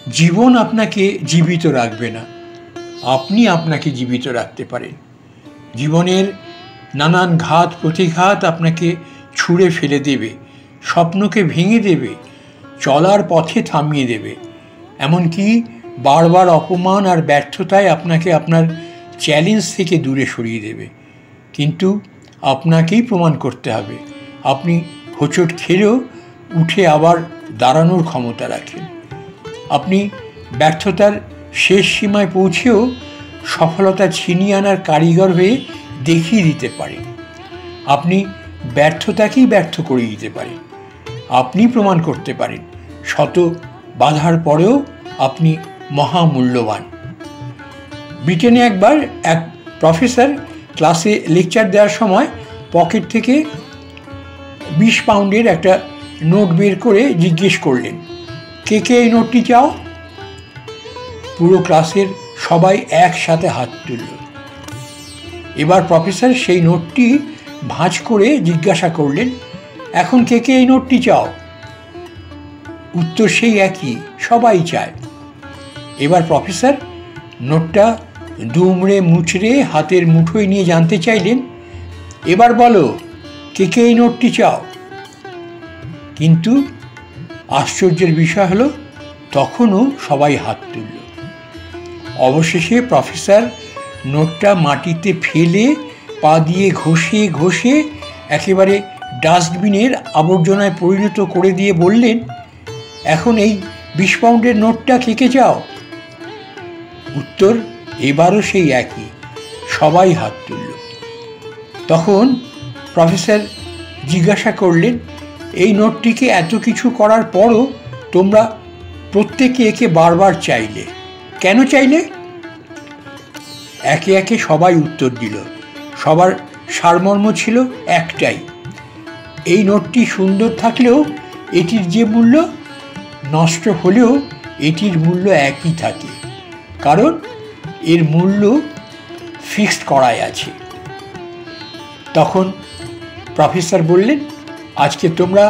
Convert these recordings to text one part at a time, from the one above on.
জীবন আপনাকে জীবিত রাখবে না, আপনি আপনাকে জীবিত রাখতে পারেন। জীবনের নানান ঘাত প্রতিঘাত আপনাকে ছুঁড়ে ফেলে দেবে, স্বপ্নকে ভেঙে দেবে, চলার পথে থামিয়ে দেবে, এমনকি বারবার অপমান আর ব্যর্থতায় আপনাকে আপনার চ্যালেঞ্জ থেকে দূরে সরিয়ে দেবে। কিন্তু আপনাকেই প্রমাণ করতে হবে আপনি হোঁচট খেলেও উঠে আবার দাঁড়ানোর ক্ষমতা রাখেন। আপনি ব্যর্থতার শেষ সীমায় পৌঁছেও সফলতা ছিনিয়ে আনার কারিগর হয়ে দেখিয়ে দিতে পারেন। আপনি ব্যর্থতাকেই ব্যর্থ করে দিতে পারেন। আপনি প্রমাণ করতে পারেন শত বাধার পরেও আপনি মহামূল্যবান। ব্রিটেনে একবার এক প্রফেসর ক্লাসে লেকচার দেওয়ার সময় পকেট থেকে 20 পাউন্ডের একটা নোট বের করে জিজ্ঞেস করলেন, কে কে এই নোটটি চাও? পুরো ক্লাসের সবাই একসাথে হাত তুলল। এবার প্রফেসর সেই নোটটি ভাঁজ করে জিজ্ঞাসা করলেন, এখন কে কে এই নোটটি চাও? উত্তর সেই একই, সবাই চায়। এবার প্রফেসর নোটটা দুমড়ে মুচড়ে হাতের মুঠোয় নিয়ে জানতে চাইলেন, এবার বলো কে কে এই নোটটি চাও? কিন্তু আশ্চর্যের বিষয় হলো তখনও সবাই হাত তুলল। অবশেষে প্রফেসর নোটটা মাটিতে ফেলে পা দিয়ে ঘষে ঘষে একেবারে ডাস্টবিনের আবর্জনায় পরিণত করে দিয়ে বললেন, এখন এই 20 পাউন্ডের নোটটা কে কে চাও? উত্তর এবারও সেই একই, সবাই হাত তুলল। তখন প্রফেসর জিজ্ঞাসা করলেন, এই নোটটিকে এত কিছু করার পরও তোমরা প্রত্যেকে একে বারবার চাইলে, কেন চাইলে? একে একে সবাই উত্তর দিল। সবার সারমর্ম ছিল একটাই, এই নোটটি সুন্দর থাকলেও এটির যে মূল্য, নষ্ট হলেও এটির মূল্য একই থাকে, কারণ এর মূল্য ফিক্সড করাই আছে। তখন প্রফেসর বললেন, আজকে তোমরা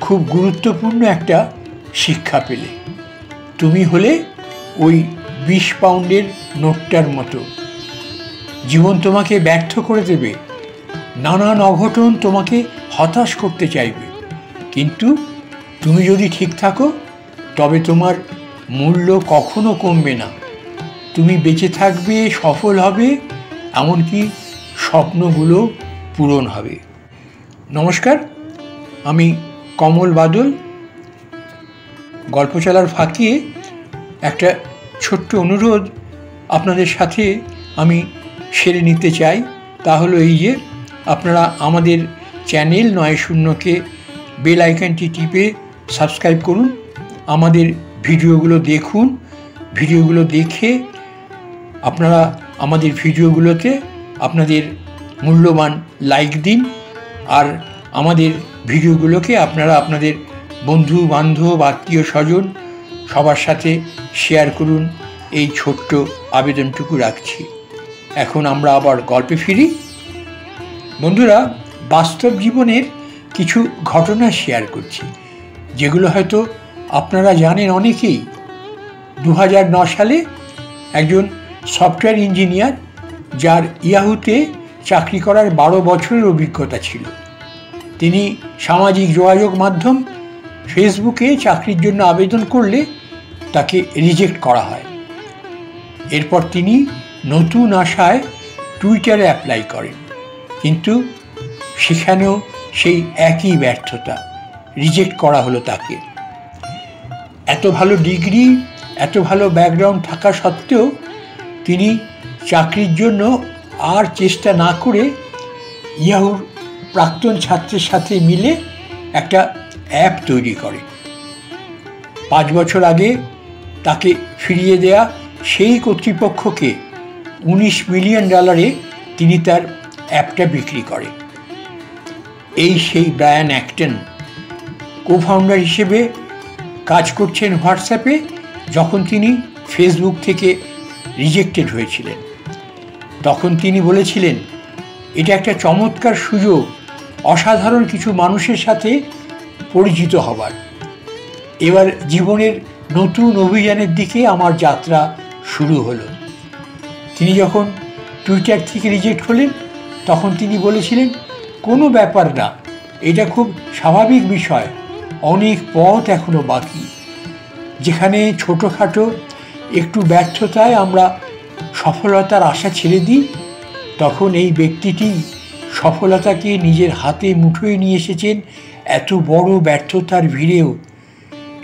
খুব গুরুত্বপূর্ণ একটা শিক্ষা পেলে। তুমি হলে ওই 20 পাউন্ডের নোটটার মতো। জীবন তোমাকে ব্যর্থ করে দেবে, নানান অঘটন তোমাকে হতাশ করতে চাইবে, কিন্তু তুমি যদি ঠিক থাকো তবে তোমার মূল্য কখনো কমবে না। তুমি বেঁচে থাকবে, সফল হবে, এমনকি স্বপ্নগুলো পূরণ হবে। নমস্কার, আমি কমল বাদল। গল্পচালার ফাঁকে একটা ছোট্ট অনুরোধ আপনাদের সাথে আমি সেরে নিতে চাই। তা হলো এই যে, আপনারা আমাদের চ্যানেল ৯০কে বেল আইকনটি টিপে সাবস্ক্রাইব করুন, আমাদের ভিডিওগুলো দেখুন, ভিডিওগুলো দেখে আপনারা আমাদের ভিডিওগুলোতে আপনাদের মূল্যবান লাইক দিন, আর আমাদের ভিডিওগুলোকে আপনারা আপনাদের বন্ধু বান্ধব আত্মীয় স্বজন সবার সাথে শেয়ার করুন, এই ছোট্ট আবেদনটুকু রাখছি। এখন আমরা আবার গল্পে ফিরি। বন্ধুরা, বাস্তব জীবনের কিছু ঘটনা শেয়ার করছি, যেগুলো হয়তো আপনারা জানেন অনেকেই। 2009 সালে একজন সফটওয়্যার ইঞ্জিনিয়ার, যার ইয়াহুতে চাকরি করার 12 বছরের অভিজ্ঞতা ছিল, তিনি সামাজিক যোগাযোগ মাধ্যম ফেসবুকে চাকরির জন্য আবেদন করলে তাকে রিজেক্ট করা হয়। এরপর তিনি নতুন আশায় টুইটারে অ্যাপ্লাই করেন, কিন্তু সেখানেও সেই একই ব্যর্থতা, রিজেক্ট করা হলো তাকে। এত ভালো ডিগ্রি, এত ভালো ব্যাকগ্রাউন্ড থাকা সত্ত্বেও তিনি চাকরির জন্য আর চেষ্টা না করে ইয়াহুর প্রাক্তন ছাত্রের সাথে মিলে একটা অ্যাপ তৈরি করে। 5 বছর আগে তাকে ফিরিয়ে দেয়া সেই কর্তৃপক্ষকে $19 মিলিয়ন তিনি তার অ্যাপটা বিক্রি করে। এই সেই ব্রায়ান অ্যাক্টন কো-ফাউন্ডার হিসেবে কাজ করছেন হোয়াটসঅ্যাপে, যখন তিনি ফেসবুক থেকে রিজেক্টেড হয়েছিলেন। তখন তিনি বলেছিলেন, এটা একটা চমৎকার সুযোগ অসাধারণ কিছু মানুষের সাথে পরিচিত হবার। এবার জীবনের নতুন অভিযানের দিকে আমার যাত্রা শুরু হলো। তিনি যখন টুইটার থেকে রিজেক্ট হলেন তখন তিনি বলেছিলেন, কোনো ব্যাপার না, এটা খুব স্বাভাবিক বিষয়, অনেক পথ এখনো বাকি। যেখানে ছোটোখাটো একটু ব্যর্থতায় আমরা সফলতার আশা ছেড়ে দিই, তখন এই ব্যক্তিটি সফলতাকে নিজের হাতে মুঠোয় নিয়ে এসেছেন এত বড় ব্যর্থতার ভিড়েও।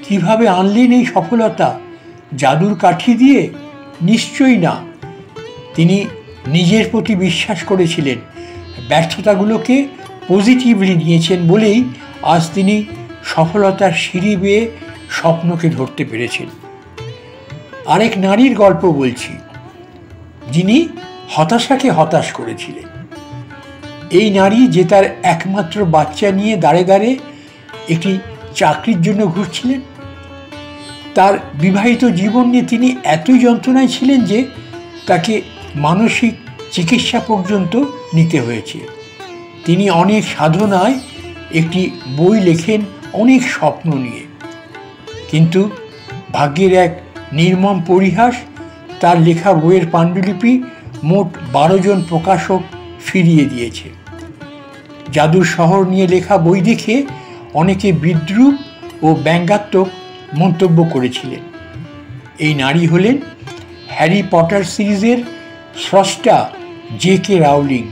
কিভাবে আনলেন এই সফলতা? জাদুর কাঠি দিয়ে? নিশ্চয়ই না। তিনি নিজের প্রতি বিশ্বাস করেছিলেন, ব্যর্থতাগুলোকে পজিটিভলি নিয়েছেন বলেই আজ তিনি সফলতার সিঁড়ি বেয়ে স্বপ্নকে ধরতে পেরেছেন। আরেক নারীর গল্প বলছি, যিনি হতাশাকে হতাশ করেছিলেন। এই নারী যে তার একমাত্র বাচ্চা নিয়ে দাঁড়ে দাঁড়ে একটি চাকরির জন্য ঘুরছিলেন। তার বিবাহিত জীবন নিয়ে তিনি এতই যন্ত্রণায় ছিলেন যে তাকে মানসিক চিকিৎসা পর্যন্ত নিতে হয়েছে। তিনি অনেক সাধনায় একটি বই লেখেন অনেক স্বপ্ন নিয়ে, কিন্তু ভাগ্যের এক নির্মম পরিহাস, তার লেখা বইয়ের পাণ্ডুলিপি মোট 12 জন প্রকাশক ফিরিয়ে দিয়েছে। জাদুর শহর নিয়ে লেখা বই দেখে অনেকে বিদ্রূপ ও ব্যঙ্গাত্মক মন্তব্য করেছিলেন। এই নারী হলেন হ্যারি পটার সিরিজের স্রষ্টা জে.কে. রাউলিং,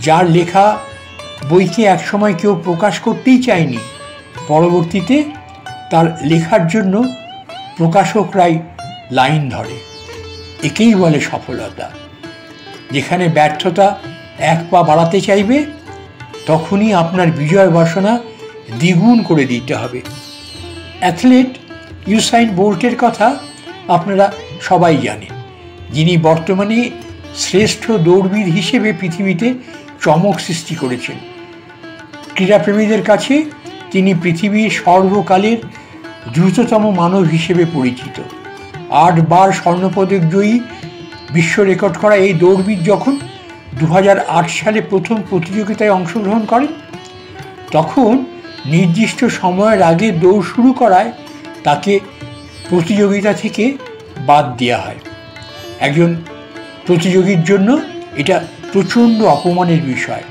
যার লেখা বইকে একসময় কেউ প্রকাশ করতেই চায়নি। পরবর্তীতে তার লেখার জন্য প্রকাশকরাই লাইন ধরে। একেই বলে সফলতা। যেখানে ব্যর্থতা এক পা বাড়াতে চাইবে, তখনই আপনার বিজয় বাসনা দ্বিগুণ করে দিতে হবে। অ্যাথলেট ইউসাইন বোল্টের কথা আপনারা সবাই জানেন, যিনি বর্তমানে শ্রেষ্ঠ দৌড়বিদ হিসেবে পৃথিবীতে চমক সৃষ্টি করেছেন। ক্রীড়াপ্রেমীদের কাছে তিনি পৃথিবীর সর্বকালের দ্রুততম মানব হিসেবে পরিচিত। 8 বার স্বর্ণপদক জয়ী, বিশ্ব রেকর্ড করা এই দৌড়বিদ যখন 2008 সালে প্রথম প্রতিযোগিতায় অংশগ্রহণ করেন, তখন নির্দিষ্ট সময়ের আগে দৌড় শুরু করায় তাকে প্রতিযোগিতা থেকে বাদ দেওয়া হয়। একজন প্রতিযোগীর জন্য এটা প্রচণ্ড অপমানের বিষয়।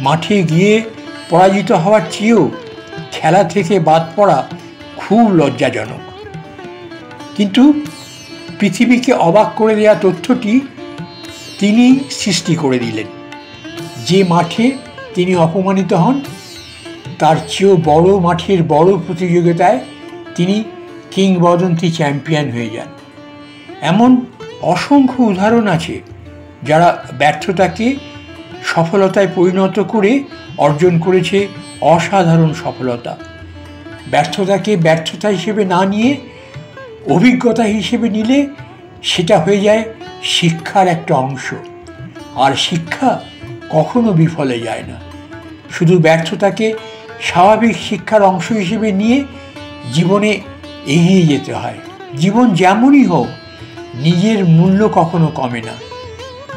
মাঠে গিয়ে পরাজিত হওয়ার চেয়েও খেলা থেকে বাদ পড়া খুব লজ্জাজনক। কিন্তু পৃথিবীকে অবাক করে দেওয়া তথ্যটি তিনি সৃষ্টি করে দিলেন। যে মাঠে তিনি অপমানিত হন, তার চেয়েও বড় মাঠের বড় প্রতিযোগিতায় তিনি কিংবদন্তি চ্যাম্পিয়ন হয়ে যান। এমন অসংখ্য উদাহরণ আছে যারা ব্যর্থতাকে সফলতায় পরিণত করে অর্জন করেছে অসাধারণ সফলতা। ব্যর্থতাকে ব্যর্থতা হিসেবে না নিয়ে অভিজ্ঞতা হিসেবে নিলে সেটা হয়ে যায় শিক্ষার একটা অংশ। আর শিক্ষা কখনো বিফলে যায় না। শুধু ব্যর্থতাকে স্বাভাবিক শিক্ষার অংশ হিসেবে নিয়ে জীবনে এগিয়ে যেতে হয়। জীবন যেমনই হোক, নিজের মূল্য কখনো কমে না।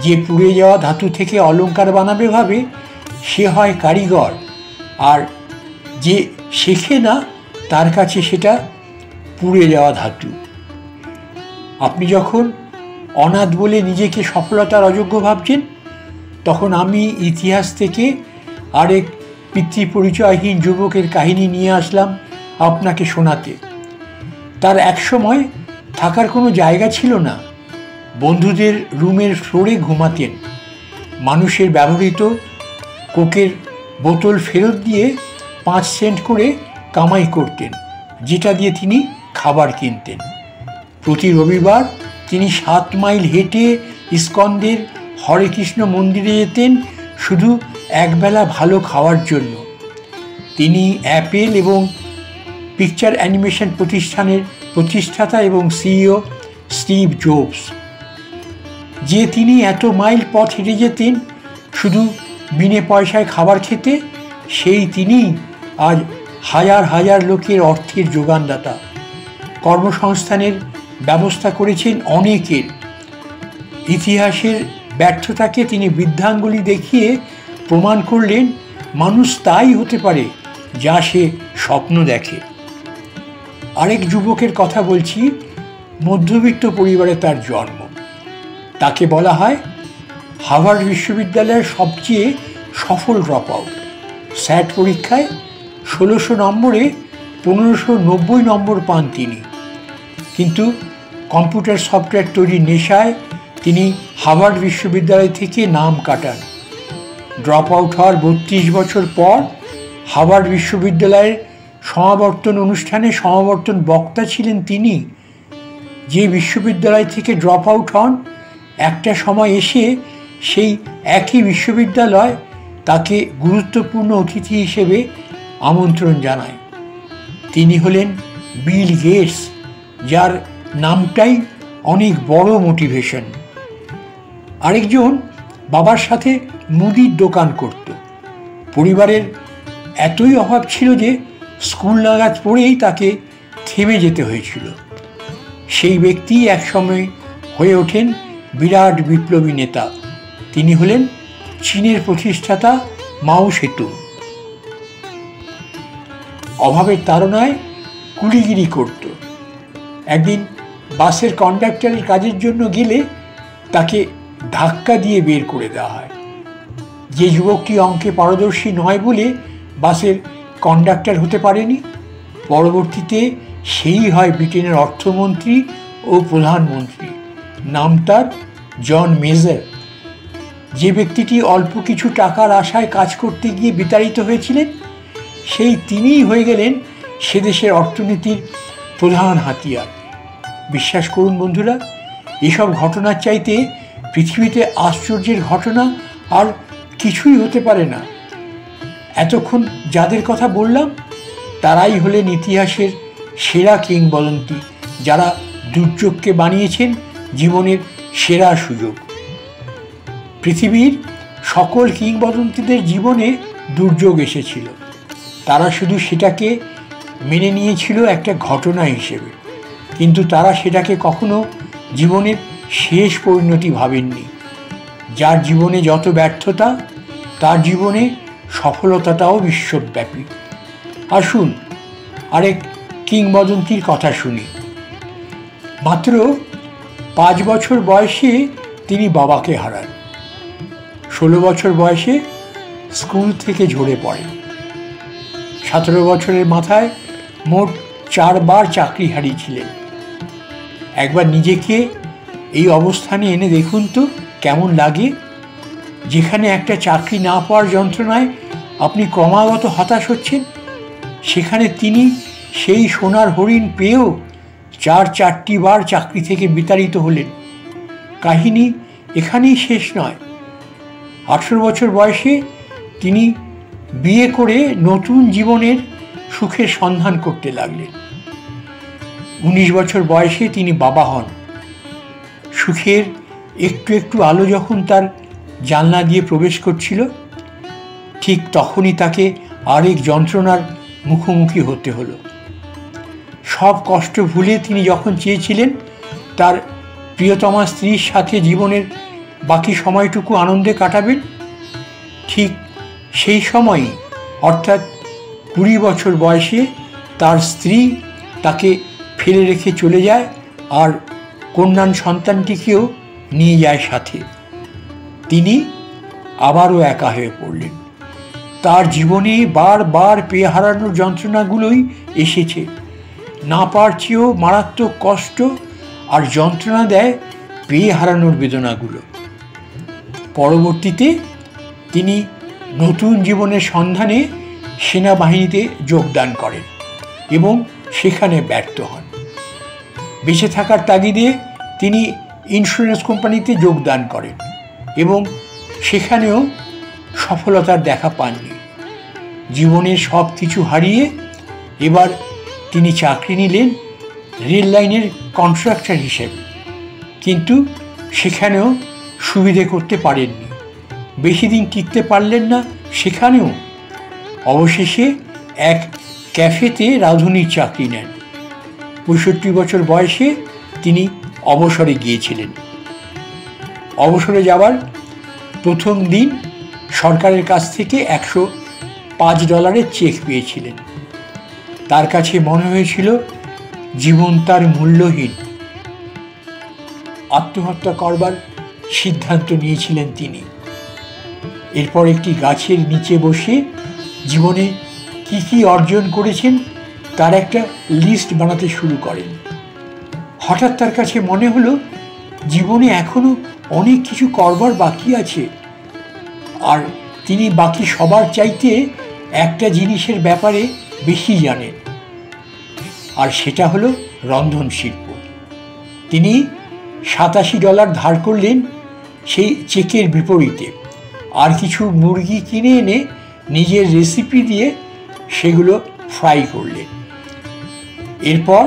যে পুড়ে যাওয়া ধাতু থেকে অলংকার বানাবে ভাবে, সে হয় কারিগর, আর যে শেখে না তার কাছে সেটা পুড়ে যাওয়া ধাতু। আপনি যখন অনাথ বলে নিজেকে সফলতার অযোগ্য ভাবছেন, তখন আমি ইতিহাস থেকে আরেক পিতৃপরিচয়হীন যুবকের কাহিনী নিয়ে আসলাম আপনাকে শোনাতে। তার একসময় থাকার কোনো জায়গা ছিল না। বন্ধুদের রুমের ফ্লোরে ঘুমাতেন। মানুষের ব্যবহৃত কোকের বোতল ফেরত দিয়ে 5 সেন্ট করে কামাই করতেন, যেটা দিয়ে তিনি খাবার কিনতেন। প্রতি রবিবার তিনি 7 মাইল হেঁটে ইস্কন্দের হরে কৃষ্ণ মন্দিরে যেতেন শুধু একবেলা ভালো খাওয়ার জন্য। তিনি অ্যাপেল এবং পিকচার অ্যানিমেশন প্রতিষ্ঠানের প্রতিষ্ঠাতা এবং সিইও স্টিভ জবস। যে তিনি এত মাইল পথ হেঁটে যেতেন শুধু বিনে পয়সায় খাবার খেতে, সেই তিনি আজ হাজার হাজার লোকের অর্থের যোগানদাতা। কর্মসংস্থানের ব্যবস্থা করেছেন অনেকের। ইতিহাসের ব্যর্থতাকে তিনি বৃদ্ধাঙ্গুলি দেখিয়ে প্রমাণ করলেন মানুষ তাই হতে পারে যা সে স্বপ্ন দেখে। আরেক যুবকের কথা বলছি, মধ্যবিত্ত পরিবারে তার জন্ম। তাকে বলা হয় হার্ভার্ড বিশ্ববিদ্যালয়ের সবচেয়ে সফল ড্রপ আউট। স্যাট পরীক্ষায় 1600 নম্বরে 1590 নম্বর পান তিনি। কিন্তু কম্পিউটার সফটওয়্যার তৈরির নেশায় তিনি হার্ভার্ড বিশ্ববিদ্যালয় থেকে নাম কাটান। ড্রপ আউট হওয়ার 32 বছর পর হার্ভার্ড বিশ্ববিদ্যালয়ের সমাবর্তন অনুষ্ঠানে সমাবর্তন বক্তা ছিলেন তিনি। যে বিশ্ববিদ্যালয় থেকে ড্রপ আউট হন, একটা সময় এসে সেই একই বিশ্ববিদ্যালয় তাকে গুরুত্বপূর্ণ অতিথি হিসেবে আমন্ত্রণ জানায়। তিনি হলেন বিল গেটস, যার নামটাই অনেক বড় মোটিভেশন। আরেকজন বাবার সাথে মুদির দোকান করত। পরিবারের এতই অভাব ছিল যে স্কুল নাগাদ পড়েই তাকে থেমে যেতে হয়েছিল। সেই ব্যক্তি একসময় হয়ে ওঠেন বিরাট বিপ্লবী নেতা। তিনি হলেন চীনের প্রতিষ্ঠাতা মাও সেতুং। অভাবের তাড়নায় কুলিগিরি করত। একদিন বাসের কন্ডাক্টরের কাজের জন্য গেলে তাকে ধাক্কা দিয়ে বের করে দেওয়া হয়। যে যুবকটি অঙ্কে পারদর্শী নয় বলে বাসের কন্ডাক্টর হতে পারেনি, পরবর্তীতে সেই হয় ব্রিটেনের অর্থমন্ত্রী ও প্রধানমন্ত্রী। নাম তার জন মেজর। যে ব্যক্তিটি অল্প কিছু টাকার আশায় কাজ করতে গিয়ে বিতাড়িত হয়েছিলেন, সেই তিনিই হয়ে গেলেন সে দেশের অর্থনীতির প্রধান হাতিয়ার। বিশ্বাস করুন বন্ধুরা, এসব ঘটনার চাইতে পৃথিবীতে আশ্চর্যের ঘটনা আর কিছুই হতে পারে না। এতক্ষণ যাদের কথা বললাম তারাই হলেন ইতিহাসের সেরা কিংবদন্তি, যারা দুর্যোগকে বানিয়েছেন জীবনের সেরা সুযোগ। পৃথিবীর সকল কিংবদন্তিদের জীবনে দুর্যোগ এসেছিল। তারা শুধু সেটাকে মেনে নিয়েছিল একটা ঘটনা হিসেবে, কিন্তু তারা সেটাকে কখনো জীবনের শেষ পরিণতি ভাবেননি। যার জীবনে যত ব্যর্থতা, তার জীবনে সফলতাটাও বিশ্বব্যাপী। আসুন আরেক কিংবদন্তির কথা শুনি। মাত্র 5 বছর বয়সে তিনি বাবাকে হারান। 16 বছর বয়সে স্কুল থেকে ঝরে পড়েন। 17 বছরের মাথায় মোট 4 বার চাকরি হারিয়েছিলেন। একবার নিজেকে এই অবস্থানে এনে দেখুন তো কেমন লাগে। যেখানে একটা চাকরি না পাওয়ার যন্ত্রণায় আপনি ক্রমাগত হতাশ হচ্ছেন, সেখানে তিনি সেই সোনার হরিণ পেয়েও 4টি বার চাকরি থেকে বিতাড়িত হলেন। কাহিনী এখানেই শেষ নয়। 18 বছর বয়সে তিনি বিয়ে করে নতুন জীবনের সুখের সন্ধান করতে লাগলেন। 19 বছর বয়সে তিনি বাবা হন। সুখের একটু একটু আলো যখন তার জানলা দিয়ে প্রবেশ করছিল, ঠিক তখনই তাকে আরেক যন্ত্রণার মুখোমুখি হতে হলো। সব কষ্ট ভুলে তিনি যখন চেয়েছিলেন তার প্রিয়তমা স্ত্রীর সাথে জীবনের বাকি সময়টুকু আনন্দে কাটাবেন, ঠিক সেই সময়ই অর্থাৎ 20 বছর বয়সে তার স্ত্রী তাকে ফেলে রেখে চলে যায় আর কন্যান সন্তানটিকেও নিয়ে যায় সাথে। তিনি আবারও একা হয়ে পড়লেন। তার জীবনে বারবার পেয়ে হারানোর যন্ত্রণাগুলোই এসেছে। না পাওয়ার চেয়েও মারাত্মক কষ্ট আর যন্ত্রণা দেয় পেয়ে হারানোর বেদনাগুলো। পরবর্তীতে তিনি নতুন জীবনের সন্ধানে সেনাবাহিনীতে যোগদান করেন এবং সেখানে ব্যর্থ হন। বেঁচে থাকার তাগিদে তিনি ইন্স্যুরেন্স কোম্পানিতে যোগদান করেন এবং সেখানেও সফলতার দেখা পাননি। জীবনের সব কিছু হারিয়ে এবার তিনি চাকরি নিলেন রেল লাইনের কন্ট্রাক্টর হিসেবে, কিন্তু সেখানেও সুবিধে করতে পারেননি। বেশি দিন টিকতে পারলেন না সেখানেও। অবশেষে এক ক্যাফেতে রাঁধুনির চাকরি নেন। 65 বছর বয়সে তিনি অবসরে গিয়েছিলেন। অবসরে যাওয়ার প্রথম দিন সরকারের কাছ থেকে $105 চেক পেয়েছিলেন। তার কাছে মনে হয়েছিল জীবন তার মূল্যহীন। আত্মহত্যা করবার সিদ্ধান্ত নিয়েছিলেন তিনি। এরপর একটি গাছের নিচে বসে জীবনে কি কি অর্জন করেছেন তার একটা লিস্ট বানাতে শুরু করেন। হঠাৎ তার কাছে মনে হলো জীবনে এখনো অনেক কিছু করবার বাকি আছে, আর তিনি বাকি সবার চাইতে একটা জিনিসের ব্যাপারে বেশি জানেন, আর সেটা হলো রন্ধন শিল্প। তিনি $87 ধার করলেন সেই চেকের বিপরীতে, আর কিছু মুরগি কিনে এনে নিজের রেসিপি দিয়ে সেগুলো ফ্রাই করলেন। এরপর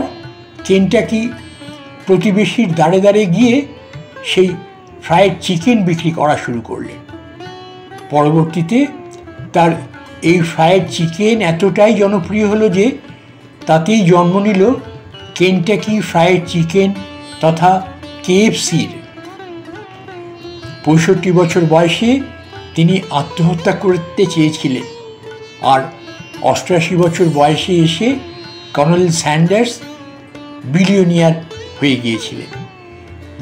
কেনটাকি প্রতিবেশীর দাঁড়ে দাঁড়ে গিয়ে সেই ফ্রাইড চিকেন বিক্রি করা শুরু করলেন। পরবর্তীতে তার এই ফ্রাইড চিকেন এতটাই জনপ্রিয় হলো যে তাতেই জন্ম নিল কেনটাকি ফ্রাইড চিকেন তথা KFCর। 65 বছর বয়সে তিনি আত্মহত্যা করতে চেয়েছিলেন, আর 88 বছর বয়সে এসে কর্নেল স্যান্ডার্স বিলিয়নিয়ার হয়ে গিয়েছিলেন।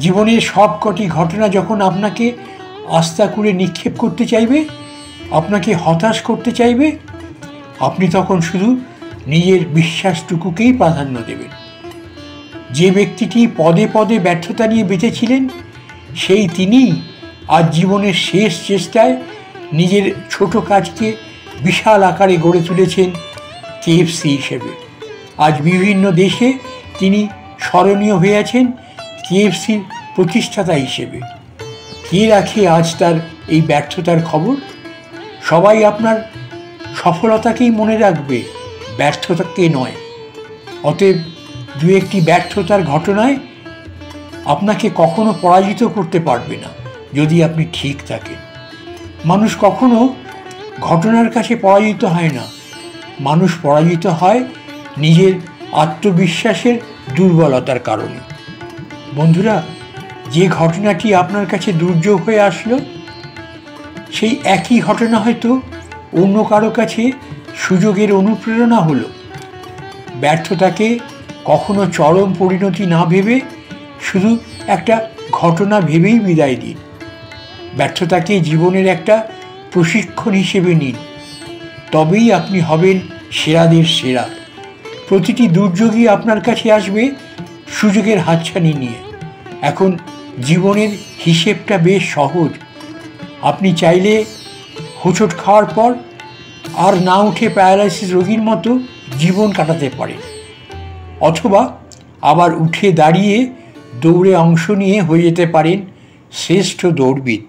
জীবনের সব কটি ঘটনা যখন আপনাকে আস্থা করে নিক্ষেপ করতে চাইবে, আপনাকে হতাশ করতে চাইবে, আপনি তখন শুধু নিজের বিশ্বাসটুকুকেই প্রাধান্য দেবেন। যে ব্যক্তিটি পদে পদে ব্যর্থতা নিয়ে বেঁচেছিলেন, সেই তিনিই আজ জীবনের শেষ চেষ্টায় নিজের ছোট কাজকে বিশাল আকারে গড়ে তুলেছেন KFC হিসেবে। আজ বিভিন্ন দেশে তিনি স্মরণীয় হয়ে আছেন KFCর প্রতিষ্ঠাতা হিসেবে। কে রাখে আজ তার এই ব্যর্থতার খবর? সবাই আপনার সফলতাকেই মনে রাখবে, ব্যর্থতাকে নয়। অতএব দু একটি ব্যর্থতার ঘটনায় আপনাকে কখনো পরাজিত করতে পারবে না যদি আপনি ঠিক থাকেন। মানুষ কখনো ঘটনার কাছে পরাজিত হয় না, মানুষ পরাজিত হয় নিজের আত্মবিশ্বাসের দুর্বলতার কারণে। বন্ধুরা, যে ঘটনাটি আপনার কাছে দুর্যোগ হয়ে আসলো, সেই একই ঘটনা হয়তো অন্য কারো কাছে সুযোগের অনুপ্রেরণা হলো। ব্যর্থতাকে কখনো চরম পরিণতি না ভেবে শুধু একটা ঘটনা ভেবেই বিদায় দিন। ব্যর্থতাকে জীবনের একটা প্রশিক্ষণ হিসেবে নিন, তবেই আপনি হবেন সেরাদের সেরা। প্রতিটি দুর্যোগই আপনার কাছে আসবে সুযোগের হাতছানি নিয়ে। এখন জীবনের হিসেবটা বেশ সহজ। আপনি চাইলে হোঁচট খাওয়ার পর আর না উঠে প্যারালাইসিস রোগীর মতো জীবন কাটাতে পারেন, অথবা আবার উঠে দাঁড়িয়ে দৌড়ে অংশ নিয়ে হয়ে যেতে পারেন শ্রেষ্ঠ দৌড়বিদ।